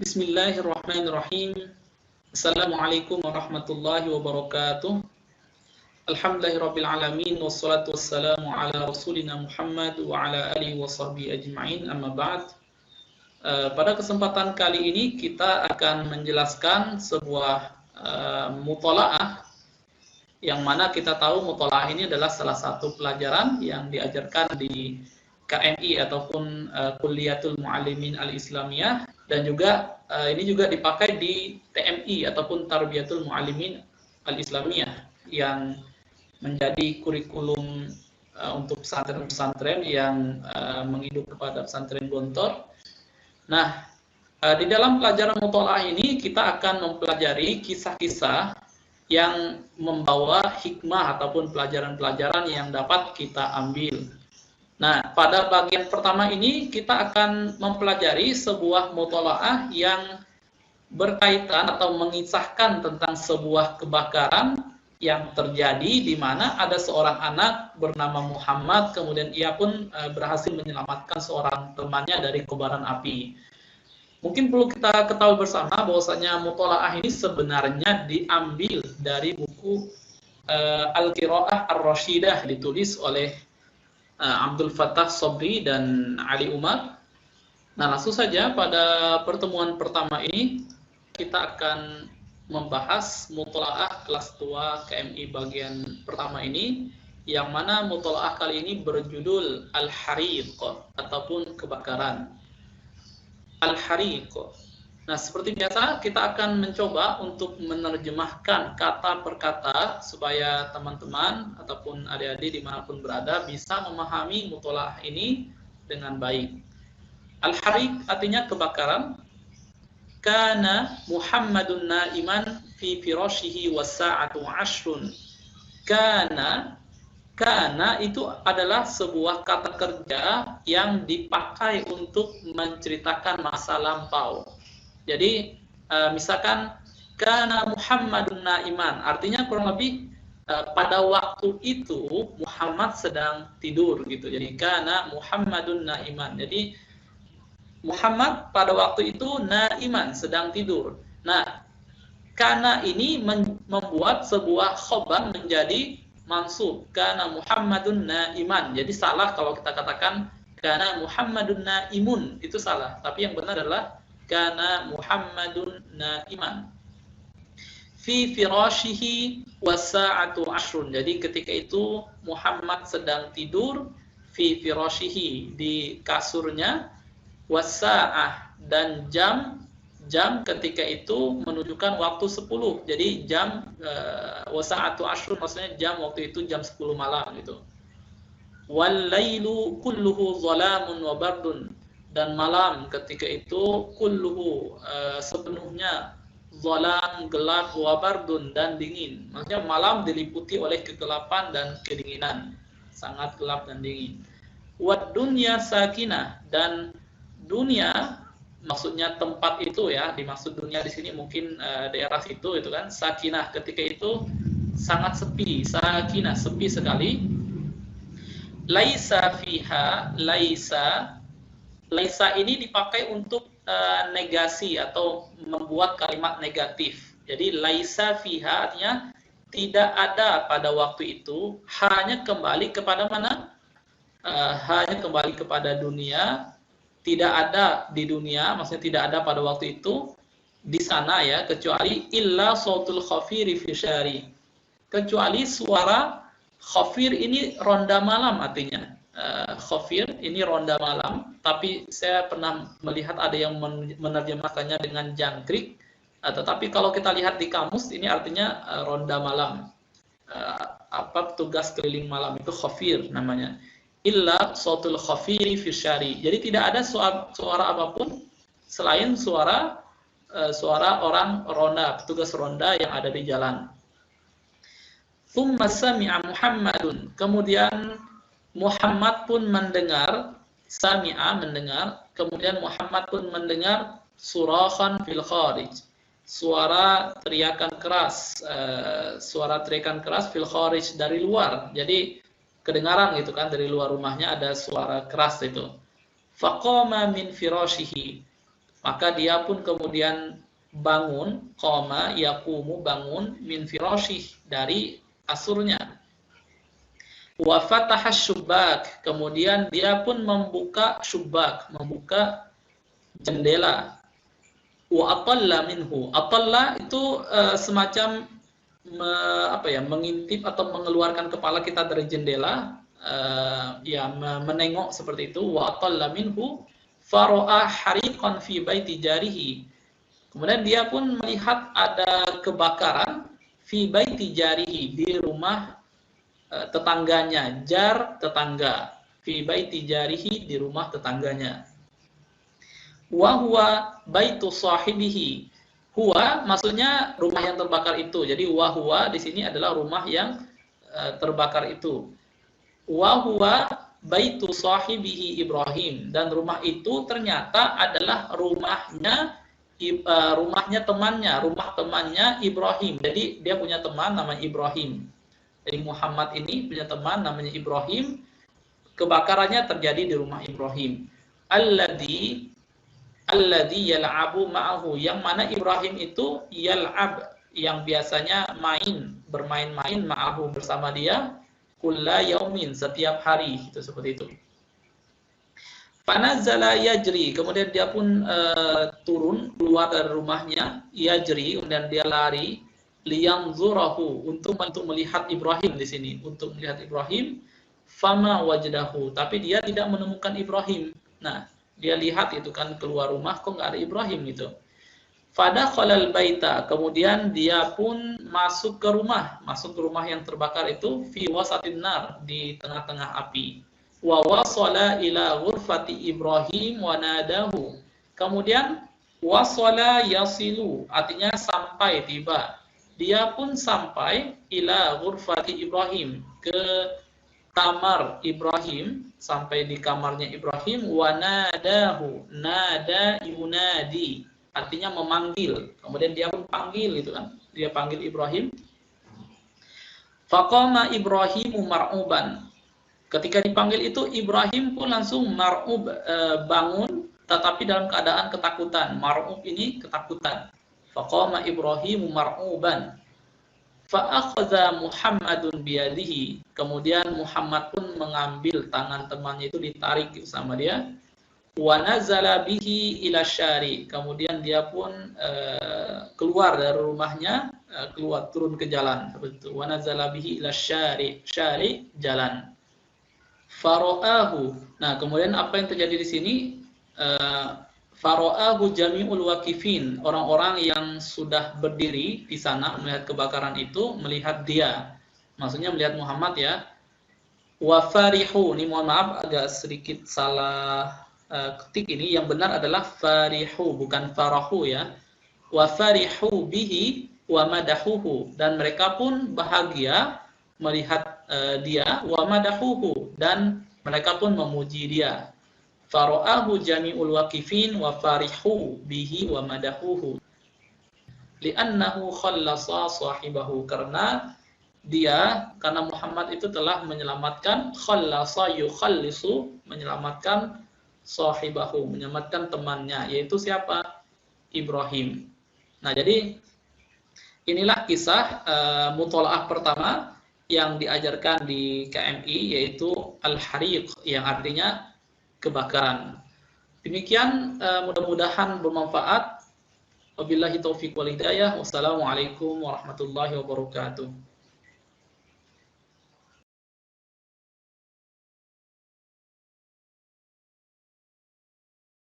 Bismillahirrahmanirrahim. Assalamualaikum warahmatullahi wabarakatuh. Alhamdulillahirabbil alamin wassalatu wassalamu ala rasulina Muhammad wa ala alihi washabbihi ajma'in. Amma ba'd. Pada kesempatan kali ini kita akan menjelaskan sebuah muthala'ah yang mana kita tahu muthala'ah ini adalah salah satu pelajaran yang diajarkan di KMI ataupun Kulliyatul Muallimin Al-Islamiyah, dan juga ini juga dipakai di TMI ataupun Tarbiyatul Muallimin Al-Islamiyah yang menjadi kurikulum untuk pesantren-pesantren yang menginduk kepada pesantren Gontor. Nah, di dalam pelajaran muthala'ah ini kita akan mempelajari kisah-kisah yang membawa hikmah ataupun pelajaran-pelajaran yang dapat kita ambil. Nah, pada bagian pertama ini kita akan mempelajari sebuah muthala'ah yang berkaitan atau mengisahkan tentang sebuah kebakaran yang terjadi di mana ada seorang anak bernama Muhammad, kemudian ia pun berhasil menyelamatkan seorang temannya dari kobaran api. Mungkin perlu kita ketahui bersama bahwasanya muthala'ah ini sebenarnya diambil dari buku Al-Qira'ah Ar-Rashidah, ditulis oleh Abdul Fattah Sobri dan Ali Umar. Nah, langsung saja pada pertemuan pertama ini kita akan membahas muthala'ah kelas tua KMI bagian pertama ini, yang mana muthala'ah kali ini berjudul Al-Hariq ataupun kebakaran. Al-Hariq. Nah, seperti biasa kita akan mencoba untuk menerjemahkan kata per kata supaya teman-teman ataupun adik-adik dimanapun berada bisa memahami muthala'ah ini dengan baik. Al-Hariq artinya kebakaran. Kana Muhammadun na'iman fi firashihi was-sa'atu 'ashrun. Kana itu adalah sebuah kata kerja yang dipakai untuk menceritakan masa lampau. Jadi misalkan kana Muhammadun na'iman, artinya kurang lebih pada waktu itu Muhammad sedang tidur gitu. Jadi kana Muhammadun na'iman. Jadi Muhammad pada waktu itu na'iman, sedang tidur. Nah, kana ini membuat sebuah khobar menjadi mansub. Kana Muhammadun na'iman. Jadi salah kalau kita katakan kana Muhammadun na'imun, itu salah. Tapi yang benar adalah kana Muhammadun na'iman fi firashihi was-sa'atu 'ashrun. Jadi ketika itu Muhammad sedang tidur, fi firashihi, di kasurnya, was-sa'ah, dan jam ketika itu menunjukkan waktu 10. Jadi jam was-sa'atu 'ashrun maksudnya jam waktu itu jam 10 malam gitu. Wal-lailu kulluhu dhalamun wa bardun, dan malam ketika itu kulluhu sepenuhnya zalam, gelap, wa bardun, dan dingin. Maksudnya malam diliputi oleh kegelapan dan kedinginan, sangat gelap dan dingin. Wad dunya sakinah, dan dunia maksudnya tempat itu ya, dimaksud dunia di sini mungkin daerah situ itu kan. Sakinah ketika itu sangat sepi, sakinah sepi sekali. Laisa fiha, laisa ini dipakai untuk negasi atau membuat kalimat negatif. Jadi laisa fiha artinya tidak ada pada waktu itu, hanya kembali kepada mana? Hanya kembali kepada dunia, tidak ada di dunia, maksudnya tidak ada pada waktu itu di sana ya, kecuali illa sautul khafiri fi syari, kecuali suara khafir ini ronda malam artinya. Khafir ini ronda malam, tapi saya pernah melihat ada yang menerjemahkannya dengan jangkrik, tetapi kalau kita lihat di kamus ini artinya ronda malam, tugas keliling malam, itu khafir namanya. Illa sautul khafiri fi syari, jadi tidak ada suara apapun selain suara orang ronda, petugas ronda yang ada di jalan. Tsumma sami'a Muhammadun, kemudian Muhammad pun mendengar, sami'a mendengar, kemudian Muhammad pun mendengar surahan fil kharij, suara teriakan keras, fil kharij, dari luar. Jadi kedengaran gitu kan, dari luar rumahnya ada suara keras itu. Faqama min firashihi, Maka dia pun kemudian bangun, qama yaqumu, bangun, min firasyih, dari kasurnya. Wa fataha syubbak, kemudian dia pun membuka syubbak, membuka jendela. Wa atalla minhu, atalla itu semacam mengintip atau mengeluarkan kepala kita dari jendela, menengok seperti itu. Wa atalla minhu faro'a hariqan fi baiti jarihi, kemudian dia pun melihat ada kebakaran fi baiti jarihi, di rumah tetangganya. Jar, tetangga, fi baiti jarihi, di rumah tetangganya. Wa huwa baitu sahibihi, huwa maksudnya rumah yang terbakar itu. Jadi wa huwa di sini adalah rumah yang terbakar itu. Wa huwa baitu sahibihi Ibrahim, dan rumah itu ternyata adalah rumahnya temannya, rumah temannya Ibrahim. Jadi dia punya teman namanya Ibrahim. Jadi Muhammad ini punya teman namanya Ibrahim. Kebakarannya terjadi di rumah Ibrahim. Alladzi yal'abu ma'ahu, yang mana Ibrahim itu yal'ab, yang biasanya bermain-main, ma'ahu, bersama dia, kulla yaumin, setiap hari, itu seperti itu. Fanazala yajri, kemudian dia pun turun, keluar dari rumahnya, yajri, kemudian dia lari, liyanzurahu, untuk melihat Ibrahim di sini, untuk melihat Ibrahim. Fama wajdahu, tapi dia tidak menemukan Ibrahim. Nah, dia lihat itu kan, keluar rumah kok nggak ada Ibrahim gitu. Fadakhalal baita, kemudian dia pun masuk ke rumah yang terbakar itu, fi wasatin nar, di tengah-tengah api. Wa wasala ila ghurfati Ibrahim wa nadahu, kemudian wasala yasilu, artinya sampai, tiba. Dia pun sampai ila ghurfati Ibrahim, ke kamar Ibrahim, sampai di kamarnya Ibrahim. Wa nadahu, nada yunadi, artinya memanggil. Kemudian dia pun panggil itu kan, dia panggil Ibrahim. Faqama Ibrahimu mar'uban, ketika dipanggil itu Ibrahim pun langsung mar'ub, bangun, tetapi dalam keadaan ketakutan. Mar'ub ini ketakutan. Faqama Ibrahimu mar'uban. Fa'akhadha Muhammadun biyadihi, kemudian Muhammad pun mengambil tangan temannya itu, ditarik sama dia. Wa nazala bihi ila syari, kemudian dia pun keluar dari rumahnya, turun ke jalan seperti itu. Wa nazala bihi ila syari, jalan. Faro'ahu, nah kemudian apa yang terjadi di sini? Faro'ahu jami'ul wakifin, orang-orang yang sudah berdiri di sana melihat kebakaran itu, melihat dia, maksudnya melihat Muhammad ya. Wa farihu, ini mohon maaf agak sedikit salah ketik ini, yang benar adalah farihu, bukan farahu ya. Wa farihu bihi wa madahuhu, dan mereka pun bahagia melihat dia. Wa madahuhu, dan mereka pun memuji dia. Faro'ahu jami'ul waqifin wa farihu bihi wa madahuhu li'annahu khallasa sahibahu, karena Muhammad itu telah menyelamatkan, khallasa yukhallisu, menyelamatkan, sahibahu, menyelamatkan temannya, yaitu siapa? Ibrahim. Nah, jadi inilah kisah mutola'ah pertama yang diajarkan di KMI, yaitu al-hariq, yang artinya kebakaran. Demikian, mudah-mudahan bermanfaat. Wabillahi taufiq wal hidayah. Wassalamualaikum warahmatullahi wabarakatuh.